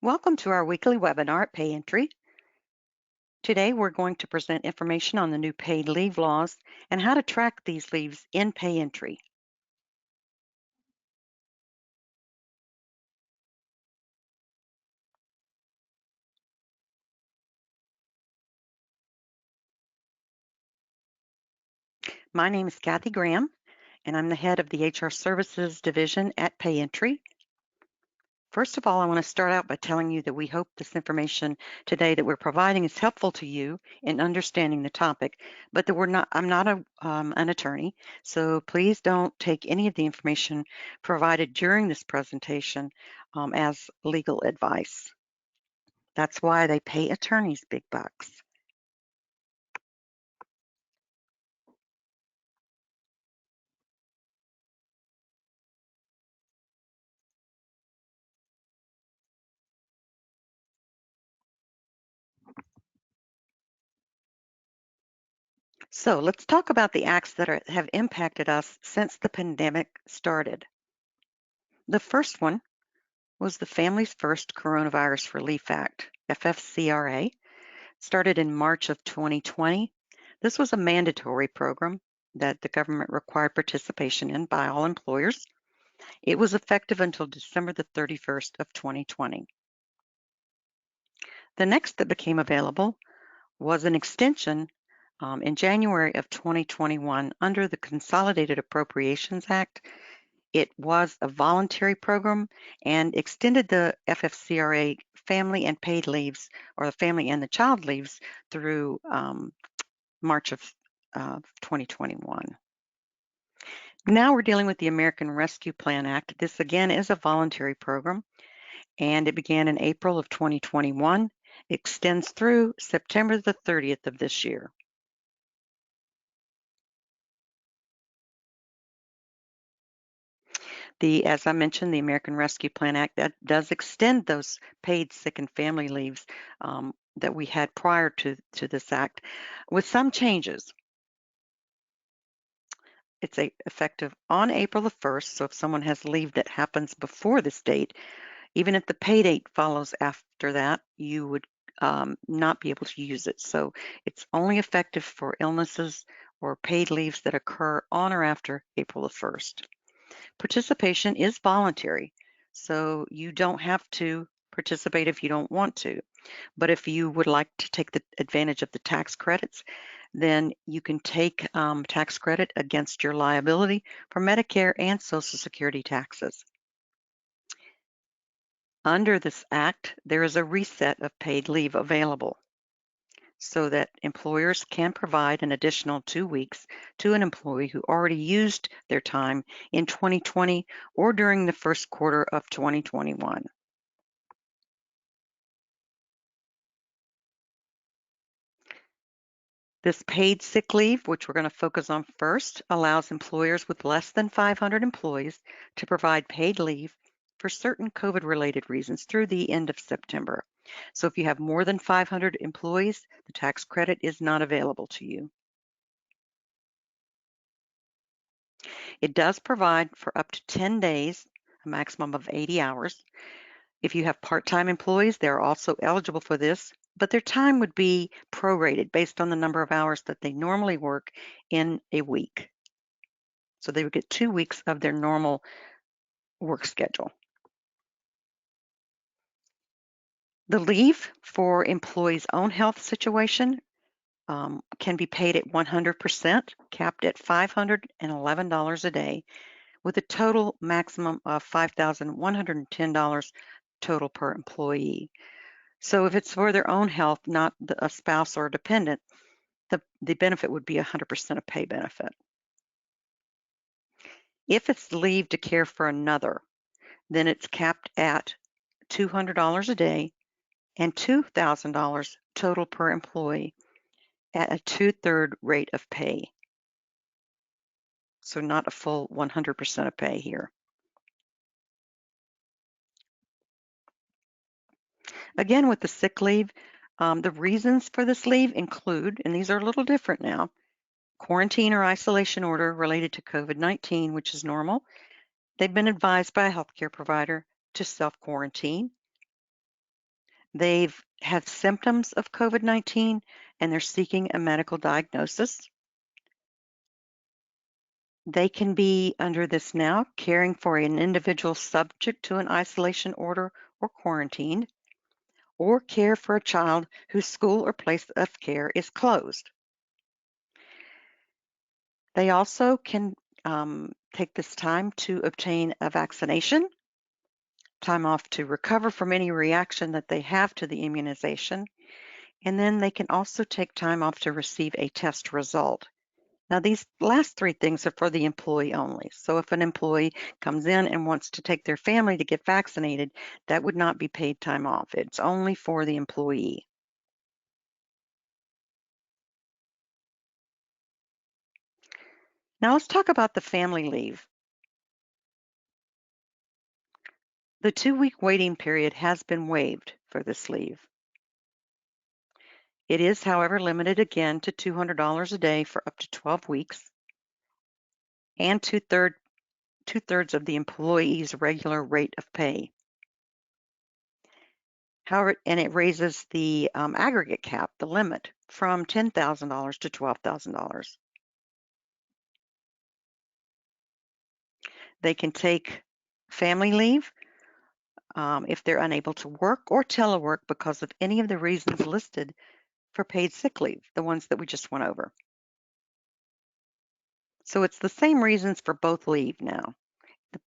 Welcome to our weekly webinar at Payentry. Today we're going to present information on the new paid leave laws and how to track these leaves in Payentry. My name is Kathy Graham, and I'm the head of the HR Services Division at Payentry. First of all, I want to start out by telling you that we hope this information today that we're providing is helpful to you in understanding the topic, but that I'm not an attorney, so please don't take any of the information provided during this presentation as legal advice. That's why they pay attorneys big bucks. So let's talk about the acts that have impacted us since the pandemic started. The first one was the Families First Coronavirus Relief Act, FFCRA, started in March of 2020. This was a mandatory program that the government required participation in by all employers. It was effective until December the 31st of 2020. The next that became available was an extension in January of 2021 under the Consolidated Appropriations Act. It was a voluntary program and extended the FFCRA family and paid leaves, or the family and the child leaves, through March of 2021. Now we're dealing with the American Rescue Plan Act. This again is a voluntary program, and it began in April of 2021. It extends through September the 30th of this year. As I mentioned, the American Rescue Plan Act, that does extend those paid sick and family leaves that we had prior to this act, with some changes. It's effective on April the 1st, so if someone has leave that happens before this date, even if the pay date follows after that, you would not be able to use it. So it's only effective for illnesses or paid leaves that occur on or after April the 1st. Participation is voluntary, so you don't have to participate if you don't want to. But if you would like to take the advantage of the tax credits, then you can take tax credit against your liability for Medicare and Social Security taxes. Under this act, there is a reset of paid leave available so that employers can provide an additional 2 weeks to an employee who already used their time in 2020 or during the first quarter of 2021. This paid sick leave, which we're going to focus on first, allows employers with less than 500 employees to provide paid leave for certain COVID-related reasons through the end of September. So if you have more than 500 employees, the tax credit is not available to you. It does provide for up to 10 days, a maximum of 80 hours. If you have part-time employees, they're also eligible for this, but their time would be prorated based on the number of hours that they normally work in a week. So they would get 2 weeks of their normal work schedule. The leave for employees' own health situation can be paid at 100%, capped at $511 a day, with a total maximum of $5,110 total per employee. So if it's for their own health, not a spouse or a dependent, the benefit would be 100% of pay benefit. If it's leave to care for another, then it's capped at $200 a day and $2,000 total per employee at a 2/3 rate of pay. So not a full 100% of pay here. Again, with the sick leave, the reasons for this leave include, and these are a little different now, quarantine or isolation order related to COVID-19, which is normal. They've been advised by a healthcare provider to self-quarantine. they've had symptoms of COVID-19 and they're seeking a medical diagnosis. They can be under this now caring for an individual subject to an isolation order or quarantined, or care for a child whose school or place of care is closed. They also can take this time to obtain a vaccination, time off to recover from any reaction that they have to the immunization, and then they can also take time off to receive a test result. Now, these last three things are for the employee only. So if an employee comes in and wants to take their family to get vaccinated, that would not be paid time off. It's only for the employee. Now let's talk about the family leave. The 2-week waiting period has been waived for this leave. It is, however, limited again to $200 a day for up to 12 weeks and two-thirds of the employee's regular rate of pay. However, and it raises the aggregate cap, the limit, from $10,000 to $12,000. They can take family leave if they're unable to work or telework because of any of the reasons listed for paid sick leave, the ones that we just went over. So it's the same reasons for both leave now.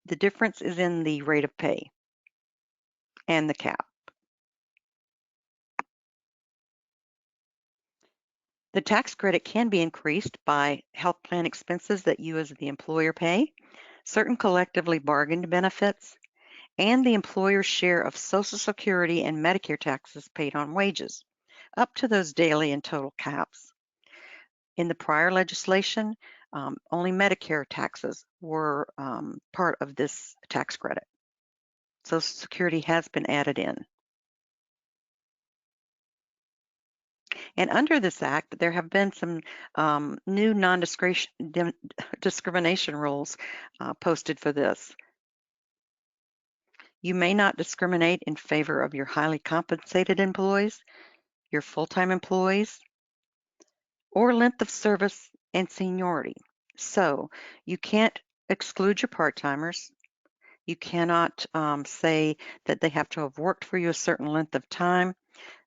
The difference is in the rate of pay and the cap. The tax credit can be increased by health plan expenses that you as the employer pay, certain collectively bargained benefits, and the employer's share of Social Security and Medicare taxes paid on wages, up to those daily and total caps. In the prior legislation, only Medicare taxes were part of this tax credit. Social Security has been added in. And under this act, there have been some new non-discrimination rules posted for this. You may not discriminate in favor of your highly compensated employees, your full-time employees, or length of service and seniority. So you can't exclude your part-timers. You cannot say that they have to have worked for you a certain length of time.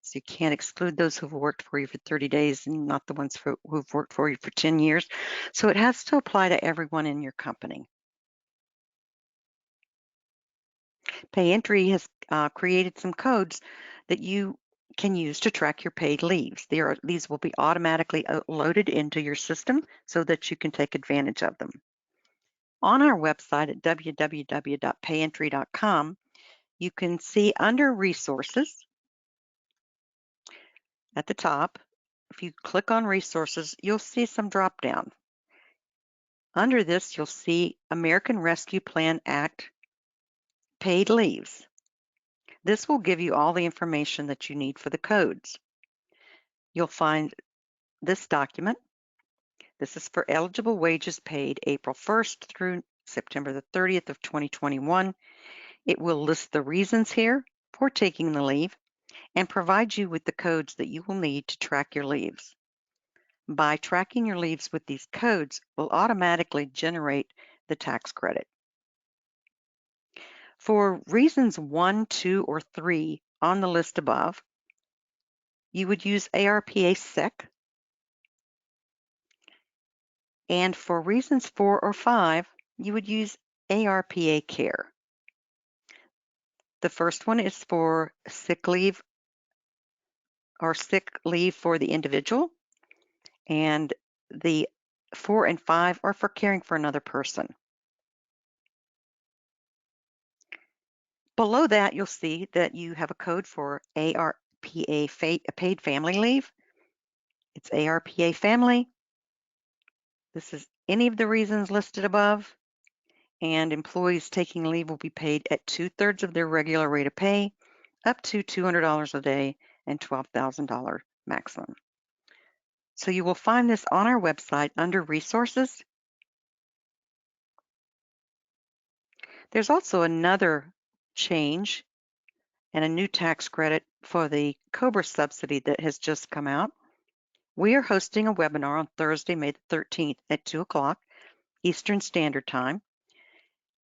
So you can't exclude those who've worked for you for 30 days and not the ones who've worked for you for 10 years. So it has to apply to everyone in your company. Payentry has created some codes that you can use to track your paid leaves. These will be automatically loaded into your system so that you can take advantage of them. On our website at www.payentry.com, you can see under Resources at the top, if you click on Resources, you'll see some drop down. Under this, you'll see American Rescue Plan Act paid leaves. This will give you all the information that you need for the codes. You'll find this document. This is for eligible wages paid April 1st through September the 30th of 2021. It will list the reasons here for taking the leave and provide you with the codes that you will need to track your leaves. By tracking your leaves with these codes will automatically generate the tax credit. For reasons 1, 2, or 3 on the list above, you would use ARPA SEC. And for reasons 4 or 5, you would use ARPA Care. The first one is for sick leave or sick leave for the individual, and the 4 and 5 are for caring for another person. Below that, you'll see that you have a code for ARPA paid family leave. It's ARPA family. This is any of the reasons listed above, and employees taking leave will be paid at 2/3 of their regular rate of pay, up to $200 a day and $12,000 maximum. So you will find this on our website under Resources. There's also another change, and a new tax credit for the COBRA subsidy that has just come out. We are hosting a webinar on Thursday, May the 13th at 2 o'clock Eastern Standard Time.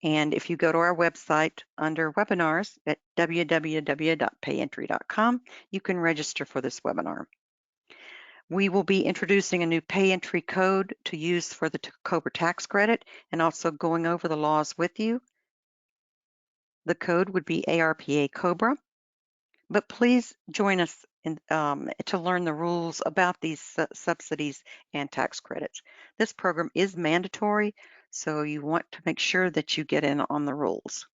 And if you go to our website under webinars at www.payentry.com, you can register for this webinar. We will be introducing a new Payentry code to use for the COBRA tax credit and also going over the laws with you. The code would be ARPA COBRA. But please join us to learn the rules about these subsidies and tax credits. This program is mandatory, so you want to make sure that you get in on the rules.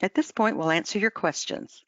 At this point, we'll answer your questions.